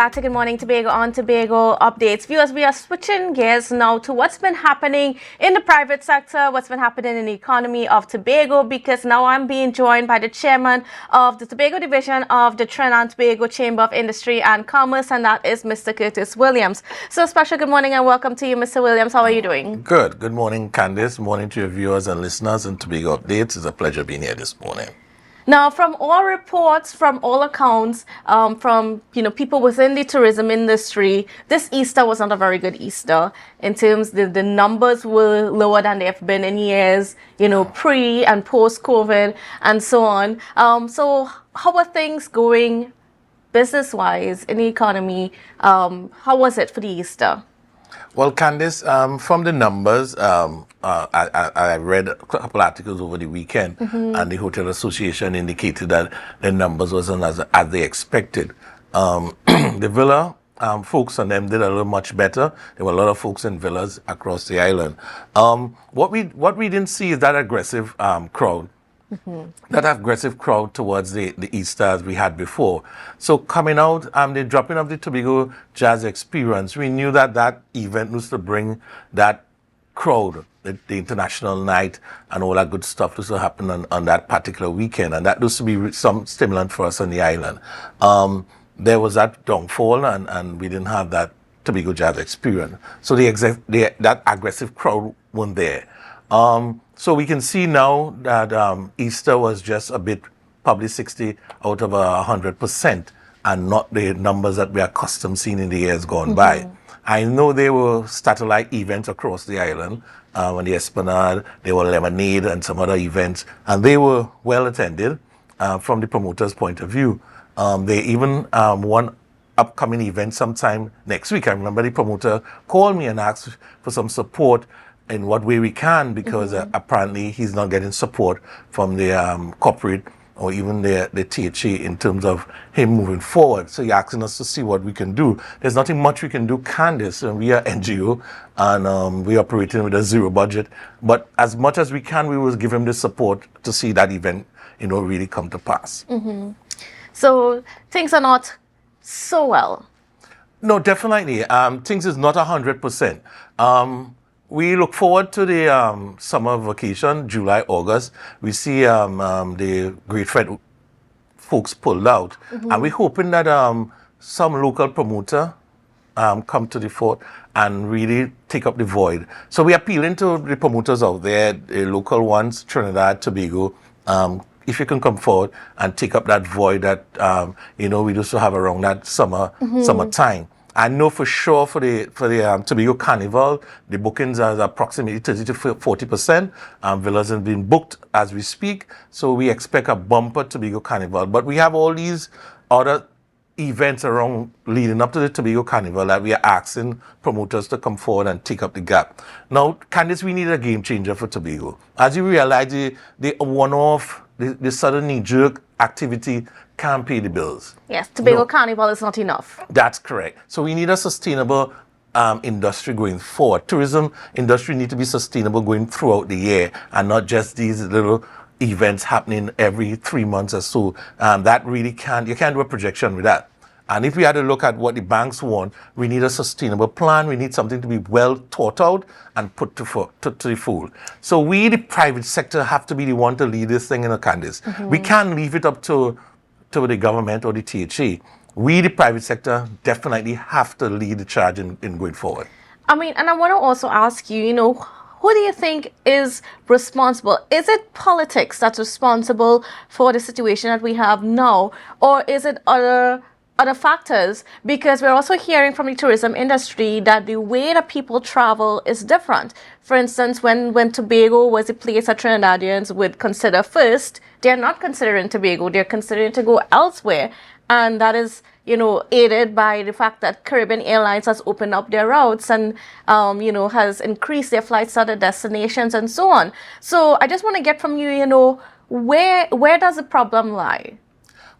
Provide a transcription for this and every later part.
back to Good Morning Tobago on Tobago Updates. Viewers, we are switching gears now to what's been happening in the private sector, what's been happening in the economy of Tobago, because now I'm being joined by the chairman of the Tobago division of the Trinidad and Tobago Chamber of Industry and Commerce, and that is Mr. Curtis Williams. So special good morning and welcome to you, Mr. Williams. How are you doing? Good. Good morning, Kandace. Morning to your viewers and listeners in Tobago Updates. It's a pleasure being here this morning. Now, from all reports, from all accounts, from people within the tourism industry, this Easter was not a very good Easter. In terms, the numbers were lower than they've been in years, pre and post COVID and so on. So, how are things going, business-wise, in the economy? How was it for the Easter? Well, Kandace, from the numbers, I read a couple articles over the weekend, and the Hotel Association indicated that the numbers wasn't as they expected. The villa folks on them did a little much better. There were a lot of folks in villas across the island. What we didn't see is that aggressive crowd. That aggressive crowd towards the Easter as we had before. So coming out, the dropping of the Tobago Jazz Experience, we knew that event was to bring that crowd, the international night and all that good stuff was to happen on that particular weekend. And that was to be some stimulant for us on the island. There was that downfall and we didn't have that Tobago Jazz Experience. So that aggressive crowd wasn't there. So we can see now that Easter was just a bit, probably 60 out of 100%, and not the numbers that we are accustomed seeing in the years gone by. I know there were satellite events across the island, on the Esplanade, there were Lemonade and some other events, and they were well attended from the promoter's point of view. They even one upcoming event sometime next week. I remember the promoter called me and asked for some support in what way we can, because apparently he's not getting support from the corporate or even the THA in terms of him moving forward. So he's asking us to see what we can do. There's nothing much we can do, Kandace, and we are NGO and we're operating with a zero budget. But as much as we can, we will give him the support to see that event, really come to pass. So things are not so well. No, definitely. Things is not 100%. We look forward to the summer vacation, July, August. We see the Great Fed folks pulled out. And we're hoping that some local promoter come to the fore and really take up the void. So we're appealing to the promoters out there, the local ones, Trinidad, Tobago, if you can come forward and take up that void that, we used to have around that summertime. I know for sure for the Tobago Carnival, the bookings are approximately 30 to 40%. Villas have been booked as we speak, so we expect a bumper Tobago Carnival. But we have all these other events around leading up to the Tobago Carnival that we are asking promoters to come forward and take up the gap. Now, Kandace, we need a game changer for Tobago. As you realize, the one-off, the sudden knee-jerk activity can't pay the bills. Yes, Tobago Carnival is not enough. That's correct. So we need a sustainable industry going forward. Tourism industry need to be sustainable going throughout the year and not just these little events happening every 3 months or so. That really you can't do a projection with that. And if we had to look at what the banks want, we need a sustainable plan. We need something to be well thought out and put to the full. So we, the private sector, have to be the one to lead this thing in a Kandace. We can't leave it up to the government or the THA. We, the private sector, definitely have to lead the charge in going forward. And I want to also ask you, who do you think is responsible? Is it politics that's responsible for the situation that we have now? Or is it other factors? Because we're also hearing from the tourism industry that the way that people travel is different. For instance, when Tobago was a place that Trinidadians would consider first, they're not considering Tobago, they're considering to go elsewhere. And that is, aided by the fact that Caribbean Airlines has opened up their routes and, has increased their flights to other destinations and so on. So I just want to get from you, where does the problem lie?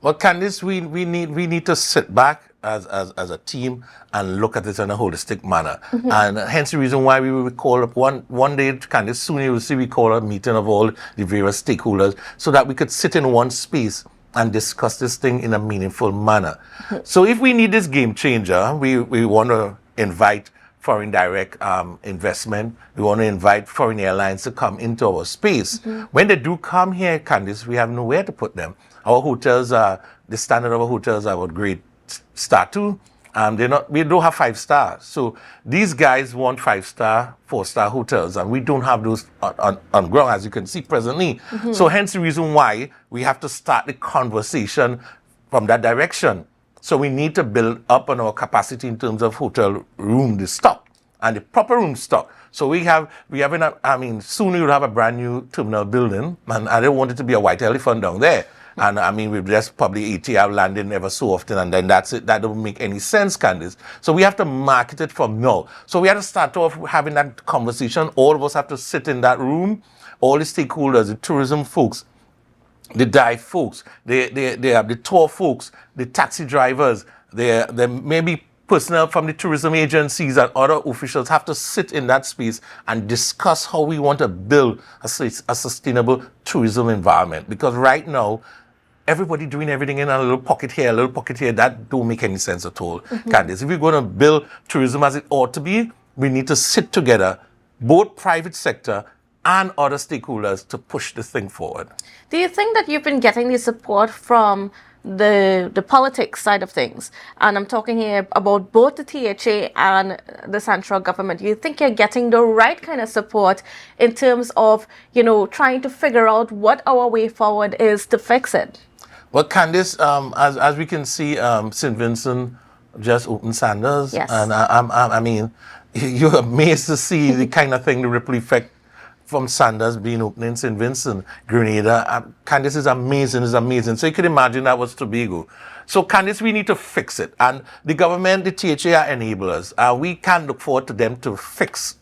Well, Kandace, we need to sit back as a team and look at this in a holistic manner. And hence the reason why we will call up one day, Kandace, soon you will see we call a meeting of all the various stakeholders so that we could sit in one space and discuss this thing in a meaningful manner. So if we need this game changer, we want to invite foreign direct investment. We want to invite foreign airlines to come into our space. When they do come here, Kandace, we have nowhere to put them. Our hotels are, the standard of our hotels are what, grade star 2. We don't have 5 stars. So these guys want 5-star, 4-star hotels, and we don't have those on ground, as you can see presently. So hence the reason why we have to start the conversation from that direction. So we need to build up on our capacity in terms of hotel room, the stock, and the proper room stock. So soon we'll have a brand new terminal building, and I don't want it to be a white elephant down there. And we've just probably ATR landing ever so often, and then that's it. That don't make any sense, Kandace. So we have to market it from now. So we have to start off having that conversation. All of us have to sit in that room, all the stakeholders, the tourism folks, the dive folks, they have the tour folks, the taxi drivers, they maybe personnel from the tourism agencies and other officials have to sit in that space and discuss how we want to build a sustainable tourism environment. Because right now, everybody doing everything in a little pocket here, a little pocket here, that don't make any sense at all. Kandace, if we're going to build tourism as it ought to be, we need to sit together, both private sector and other stakeholders, to push this thing forward. Do you think that you've been getting the support from the politics side of things? And I'm talking here about both the THA and the central government. Do you think you're getting the right kind of support in terms of, trying to figure out what our way forward is to fix it? Well, Kandace, as we can see, St. Vincent just opened Sanders. Yes. And you're amazed to see the kind of thing, the ripple effect from Sanders being open in St. Vincent, Grenada. Kandace, is amazing. So you can imagine that was Tobago. So Kandace, we need to fix it. And the government, the THA are enablers. We can't look forward to them to fix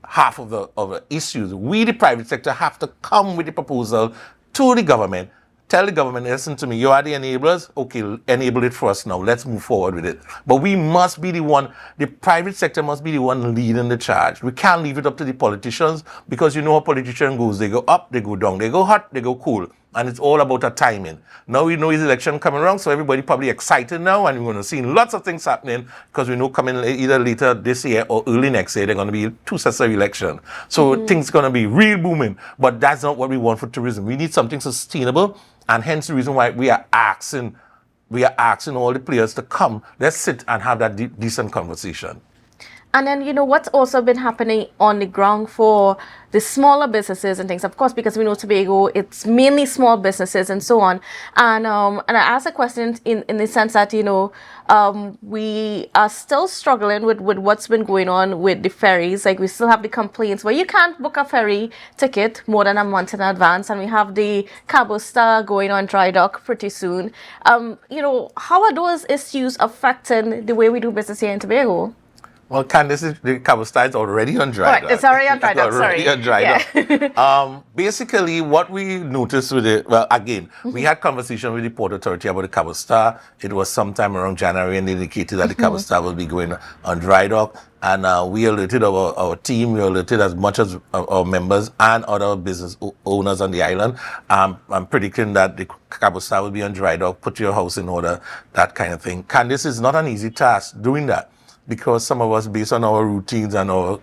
half of the issues. We, the private sector, have to come with the proposal to the government. Tell the government, listen to me, you are the enablers. Okay, enable it for us now. Let's move forward with it. But we must be the one, the private sector must be the one leading the charge. We can't leave it up to the politicians, because you know how politician goes. They go up, they go down. They go hot, they go cool. And it's all about a timing. Now we know his election coming around, so everybody probably excited now, and we're going to see lots of things happening, because we know coming either later this year or early next year, they're going to be 2 sets of election. So things going to be real booming. But that's not what we want for tourism. We need something sustainable, and hence the reason why we are asking all the players to come. Let's sit and have that decent conversation. And then, what's also been happening on the ground for the smaller businesses and things, of course, because we know Tobago, it's mainly small businesses and so on. And I asked a question in the sense that, we are still struggling with what's been going on with the ferries. Like, we still have the complaints where you can't book a ferry ticket more than a month in advance. And we have the Cabo Star going on dry dock pretty soon. How are those issues affecting the way we do business here in Tobago? Well, Kandace, the Cabo Star is already on dry dock. Right, it's already on dry dock, sorry. On dry dock. Basically, what we noticed with it, well, again, we had conversation with the Port Authority about the Cabo Star. It was sometime around January, and they indicated that the Cabo Star will be going on dry dock. And we alerted our team, we alerted as much as our members and other business owners on the island. I'm predicting that the Cabo Star will be on dry dock, put your house in order, that kind of thing. Kandace, is not an easy task doing that, because some of us, based on our routines and our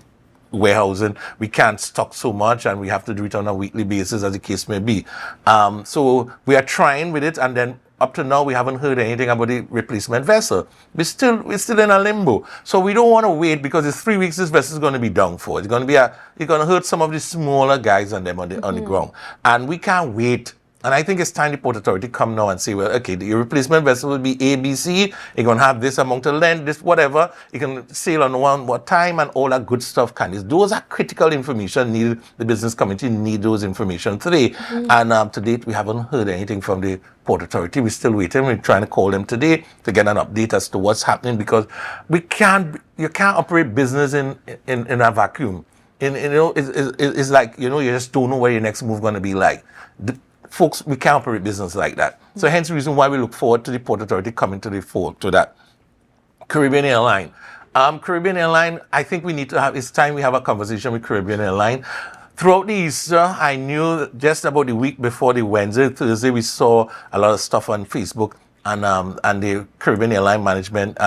warehousing, we can't stock so much, and we have to do it on a weekly basis, as the case may be. So we are trying with it, and then up to now we haven't heard anything about the replacement vessel. We're still in a limbo. So we don't want to wait, because it's 3 weeks this vessel is going to be down for. It's going to hurt some of the smaller guys on them on the ground, and we can't wait. And I think it's time the Port Authority come now and say, well, okay, the replacement vessel will be ABC. You're going to have this amount of length, this whatever. You can sail on one more time and all that good stuff. Kandace, those are critical information needed. The business community need those information today. And to date, we haven't heard anything from the Port Authority. We're still waiting. We're trying to call them today to get an update as to what's happening, because you can't operate business in a vacuum. It's like, you just don't know where your next move going to be like. Folks, we can't operate business like that. So hence the reason why we look forward to the Port Authority coming to the fore to that. Caribbean Airline. Caribbean Airline, I think we need to have, it's time we have a conversation with Caribbean Airline. Throughout the Easter, I knew just about the week before the Wednesday, Thursday, we saw a lot of stuff on Facebook, and the Caribbean Airline Management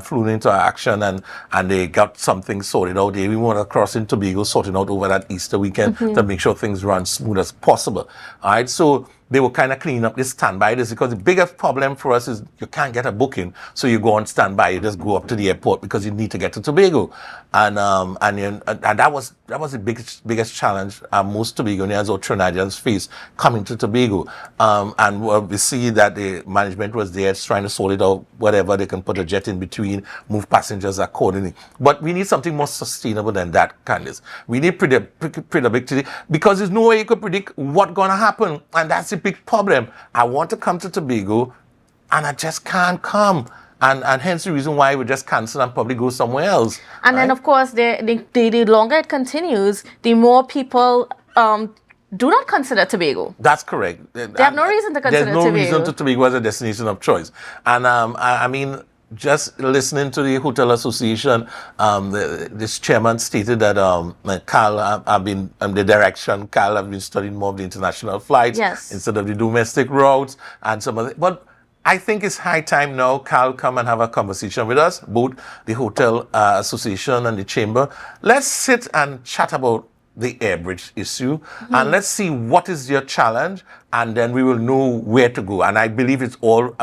flew into action, and they got something sorted out. They even went across in Tobago, sorting out over that Easter weekend to make sure things run smooth as possible. All right, so they were kind of cleaning up this standby list, because the biggest problem for us is you can't get a booking, so you go on standby. You just go up to the airport because you need to get to Tobago, and that was the biggest challenge most Tobagonians or Trinidadians face coming to Tobago. We see that the management was there trying to sort it out, whatever they can put a jet in between, move passengers accordingly. But we need something more sustainable than that, Kandace. We need predictability, because there's no way you could predict what's going to happen, and that's the big problem. I want to come to Tobago, and I just can't come. And hence the reason why we just cancel and probably go somewhere else. And right? then, of course, the longer it continues, the more people do not consider Tobago. That's correct. They have no reason to consider Tobago. There's no reason to Tobago as a destination of choice. And I mean, just listening to the Hotel Association, this chairman stated that Carl, I've been the direction. Carl have been studying more of the international flights instead of the domestic routes and some of it. But I think it's high time now Carl come and have a conversation with us, both the Hotel Association and the Chamber. Let's sit and chat about the airbridge issue, and let's see what is your challenge, and then we will know where to go. And I believe it's all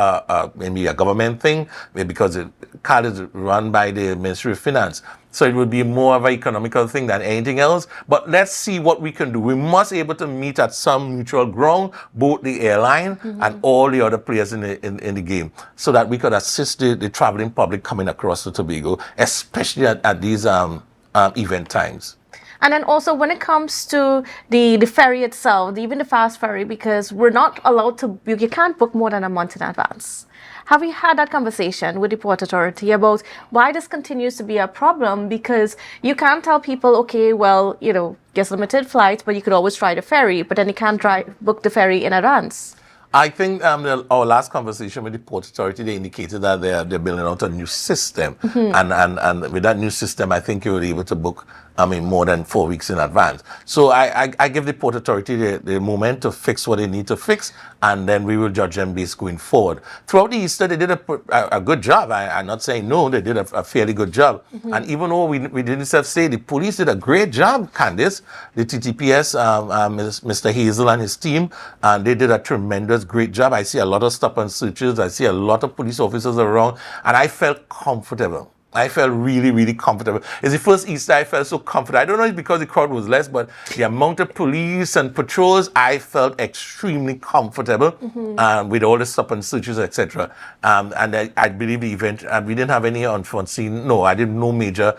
maybe a government thing, because CAL is run by the Ministry of Finance. So it would be more of an economical thing than anything else. But let's see what we can do. We must be able to meet at some mutual ground, both the airline and all the other players in the game, so that we could assist the traveling public coming across the Tobago, especially at these event times. And then also when it comes to the ferry itself, even the fast ferry, because we're not allowed to, you can't book more than a month in advance. Have you had that conversation with the Port Authority about why this continues to be a problem? Because you can't tell people, okay, well, you know, there's limited flights, but you could always try the ferry, but then you can't book the ferry in advance. I think our last conversation with the Port Authority, they indicated that they're building out a new system. And with that new system, I think you were able to book, more than 4 weeks in advance. So I give the Port Authority the moment to fix what they need to fix, and then we will judge them based going forward. Throughout the Easter, they did a good job. I'm not saying no, they did a fairly good job. And even though we didn't say, the police did a great job, Kandace. The TTPS, Mr. Hazel and his team, and they did a tremendous, great job. I see a lot of stop and searches. I see a lot of police officers around, and I felt comfortable. I felt really, really comfortable. It's the first Easter I felt so comfortable. I don't know if it's because the crowd was less, but the amount of police and patrols, I felt extremely comfortable with all the stop and searches, etc. And I believe the event, we didn't have any unforeseen, no major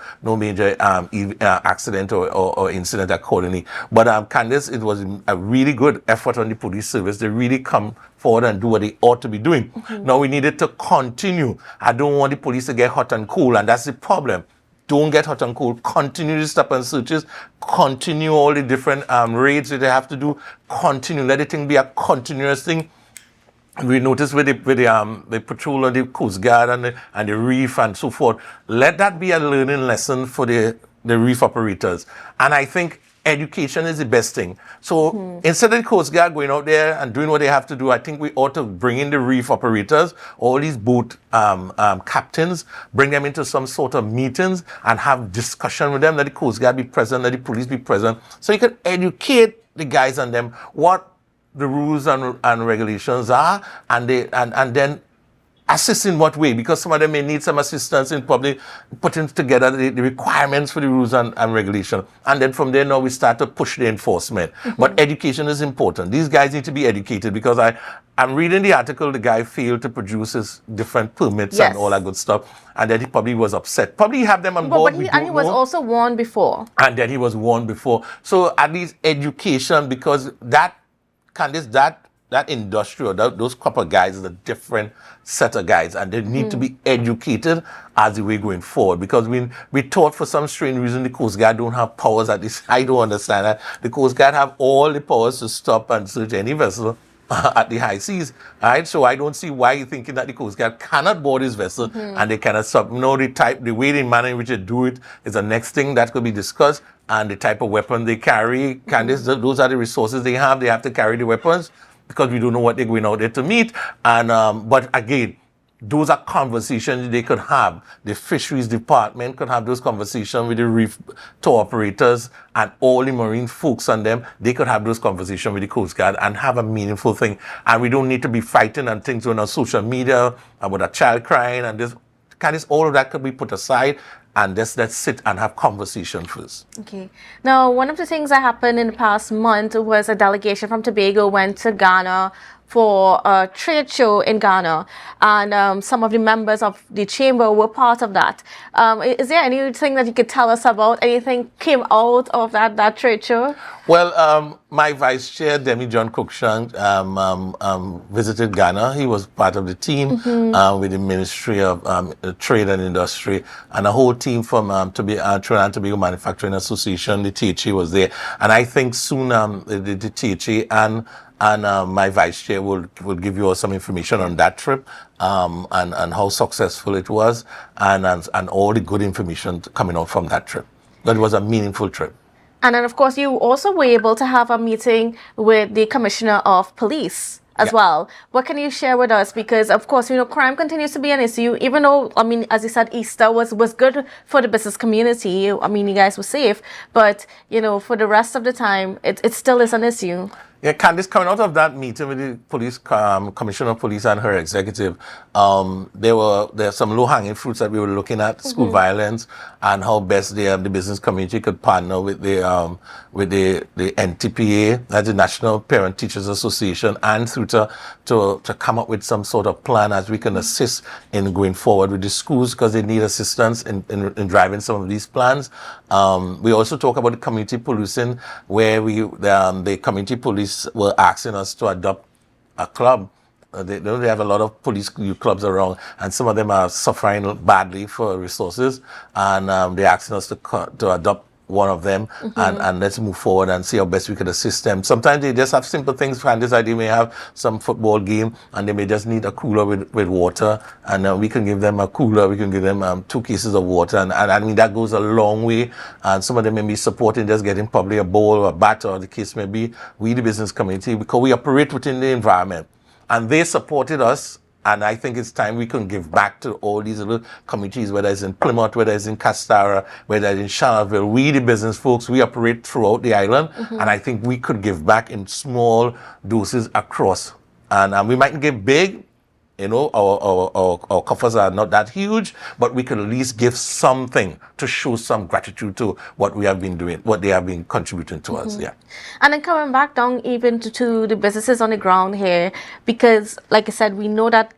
accident or incident accordingly. But Kandace, it was a really good effort on the police service. They really come forward and do what they ought to be doing. Now we needed to continue. I don't want the police to get hot and cool, and that's the problem. Don't get hot and cold. Continue the stop and searches. Continue all the different raids that they have to do. Continue. Let the thing be a continuous thing. We noticed with the patrol and the Coast Guard and the reef and so forth. Let that be a learning lesson for the reef operators. And I think education is the best thing. So instead of the Coast Guard going out there and doing what they have to do, I think we ought to bring in the reef operators, all these boat captains, bring them into some sort of meetings and have discussion with them. Let the Coast Guard be present, let the police be present, so you can educate the guys on them what the rules and regulations are, and then assist in what way, because some of them may need some assistance in probably putting together the requirements for the rules and regulation. And then from there now we start to push the enforcement. But education is important. These guys need to be educated, because I'm reading the article, the guy failed to produce his different permits and all that good stuff. And then he probably was upset. Probably have them on board. But he was also warned before. And then he was warned before. So at least education, because that industry, or those copper guys is a different set of guys, and they need to be educated as the way going forward, because we thought for some strange reason the Coast Guard don't have powers. At least I don't understand that. The Coast Guard have all the powers to stop and search any vessel at the high seas. All right, so I don't see why you're thinking that the Coast Guard cannot board this vessel and they cannot the way, the manner in which they do it is the next thing that could be discussed, and the type of weapon they carry. Kandace, those are the resources they have. They have to carry the weapons because we don't know what they're going out there to meet. And but again, those are conversations they could have. The fisheries department could have those conversations with the reef tour operators and all the marine folks on them. They could have those conversations with the Coast Guard and have a meaningful thing. And we don't need to be fighting and things on social media about a child crying and this. Kandace, all of that could be put aside and let's sit and have conversation first. Okay. Now, one of the things that happened in the past month was a delegation from Tobago went to Ghana for a trade show in Ghana, and some of the members of the chamber were part of that. Is there anything that you could tell us about? Anything came out of that trade show? Well, my vice chair, Demi John Cruikshank, visited Ghana. He was part of the team with the Ministry of Trade and Industry, and a whole team from Trinidad and Tobago Manufacturing Association. The THA was there, and I think soon the THA and my vice chair will give you all some information on that trip and how successful it was and all the good information coming out from that trip. That was a meaningful trip. And then, of course, you also were able to have a meeting with the Commissioner of Police as well. What can you share with us? Because, of course, crime continues to be an issue, even though, I mean, as you said, Easter was good for the business community. I mean, you guys were safe. But, for the rest of the time, it still is an issue. Yeah, Kandace, coming out of that meeting with the police commissioner of police and her executive, there are some low-hanging fruits that we were looking at: school violence and how best the business community could partner with the NTPA, that's the National Parent Teachers Association, and through to come up with some sort of plan as we can assist in going forward with the schools because they need assistance in driving some of these plans. We also talk about the community policing, where the community police were asking us to adopt a club. They have a lot of police youth clubs around, and some of them are suffering badly for resources, and they're asking us to adopt one of them and let's move forward and see how best we could assist them. Sometimes they just have simple things. They may have some football game and they may just need a cooler with water, and we can give them a cooler, we can give them 2 cases of water, and I mean that goes a long way. And some of them may be supporting just getting probably a bowl or a bat or the case may be. We the business community, because we operate within the environment, and they supported us. And I think it's time we can give back to all these little communities, whether it's in Plymouth, whether it's in Castara, whether it's in Charlottesville. We, the business folks, we operate throughout the island. And I think we could give back in small doses across. And we mightn't give big. Our coffers are not that huge, but we can at least give something to show some gratitude to what we have been doing, what they have been contributing to us. Yeah. And then coming back down even to the businesses on the ground here, because like I said, we know that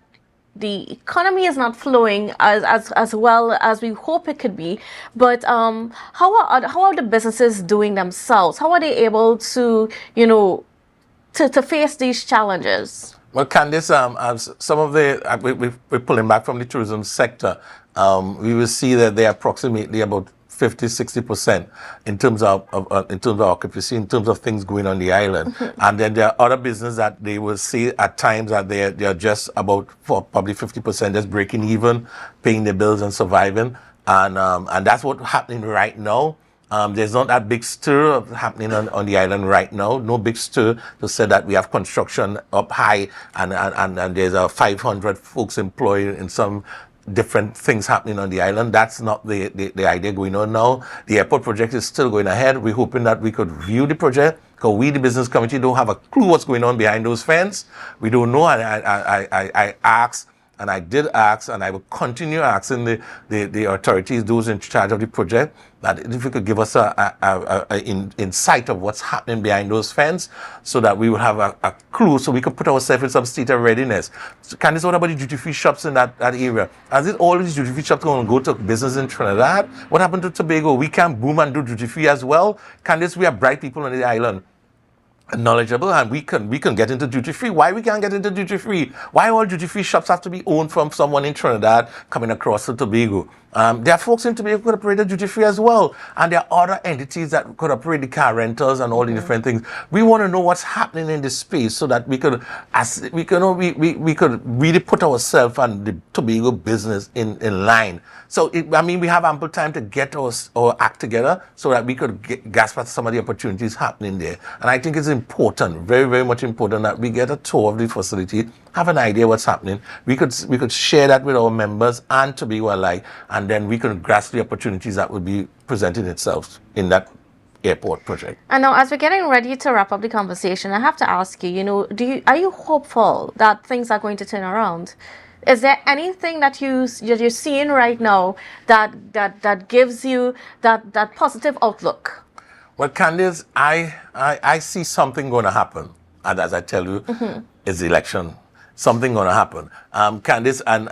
the economy is not flowing as well as we hope it could be. But how are the businesses doing themselves? How are they able to, to face these challenges? Well, Kandace, as some of we're pulling back from the tourism sector, we will see that they're approximately about 50-60% in terms of occupancy, in terms of things going on the island. And then there are other businesses that they will see at times that they're just about probably 50% just breaking even, paying their bills and surviving. And that's what's happening right now. There's not that big stir happening on the island right now. No big stir to say that we have construction up high and there's 500 folks employed in some different things happening on the island. That's not the idea going on now. The airport project is still going ahead. We're hoping that we could view the project because we, the business community, don't have a clue what's going on behind those fences. We don't know. I asked, and I did ask, and I will continue asking the authorities, those in charge of the project, that if you could give us an insight of what's happening behind those fences so that we will have a clue so we could put ourselves in some state of readiness. So Kandace, what about the duty-free shops in that area? Is it all these duty-free shops going to go to business in Trinidad? What happened to Tobago? We can boom and do duty-free as well. Kandace, we are bright people on the island. Knowledgeable, and we can get into duty free. Why we can't get into duty free? Why all duty free shops have to be owned from someone in Trinidad coming across to Tobago? There are folks in Tobago who could operate the duty free as well. And there are other entities that could operate the car rentals and all the different things. We want to know what's happening in this space so that we could, we could really put ourselves and the Tobago business in line. So, we have ample time to get our act together so that we could grasp at some of the opportunities happening there. And I think it's important, very, very much important, that we get a tour of the facility, have an idea what's happening. We could share that with our members and Tobago alike, and then we could grasp the opportunities that would be presenting itself in that airport project. And now, as we're getting ready to wrap up the conversation, I have to ask you, are you hopeful that things are going to turn around? Is there anything that you're seeing right now that gives you that positive outlook? Well, Kandace, I see something going to happen, and as I tell you, it's the election. Something going to happen, Kandace, and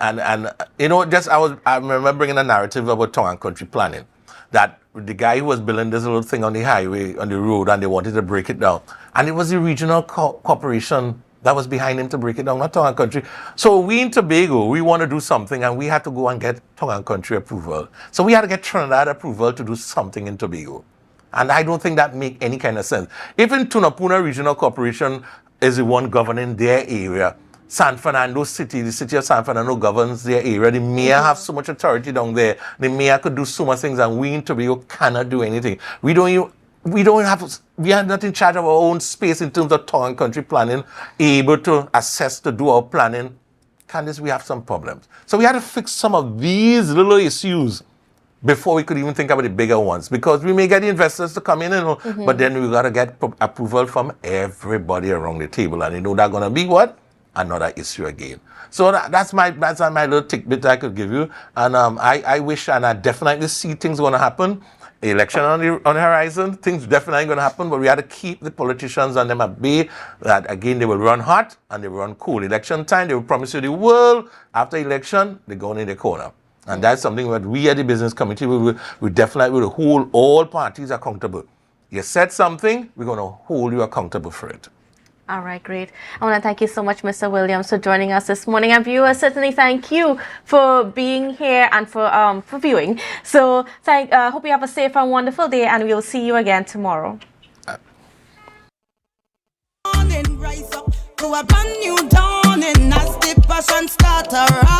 I'm remembering a narrative about tongue and country planning, that the guy who was building this little thing on the highway, on the road, and they wanted to break it down, and it was the regional corporation that was behind him to break it down, not tongue and country. So we in Tobago, we want to do something, and we had to go and get tongue and country approval. So we had to get Trinidad approval to do something in Tobago. And I don't think that make any kind of sense. Even Tunapuna Regional Corporation is the one governing their area. San Fernando City, the city of San Fernando governs their area. The mayor have so much authority down there. The mayor could do so much things, and we in Tobago cannot do anything. We are not in charge of our own space in terms of tongue and country planning, able to assess, to do our planning. Kandace, we have some problems. So we had to fix some of these little issues before we could even think about the bigger ones, because we may get the investors to come in, but then we got to get approval from everybody around the table, and that's going to be what? Another issue again. So that's my little tidbit I could give you, and I wish, and I definitely see things going to happen. Election on the horizon, things definitely going to happen, but we have to keep the politicians on them at bay. That again, they will run hot and they will run cool. Election time, they will promise you the world. After election, they're going in the corner. And that's something that we at the business committee, we definitely will hold all parties accountable. You said something, we're going to hold you accountable for it. All right, great. I want to thank you so much, Mr. Williams, for joining us this morning. And viewers, certainly thank you for being here and for viewing. So hope you have a safe and wonderful day, and we will see you again tomorrow. Rise up to a brand new dawning as the passion start around.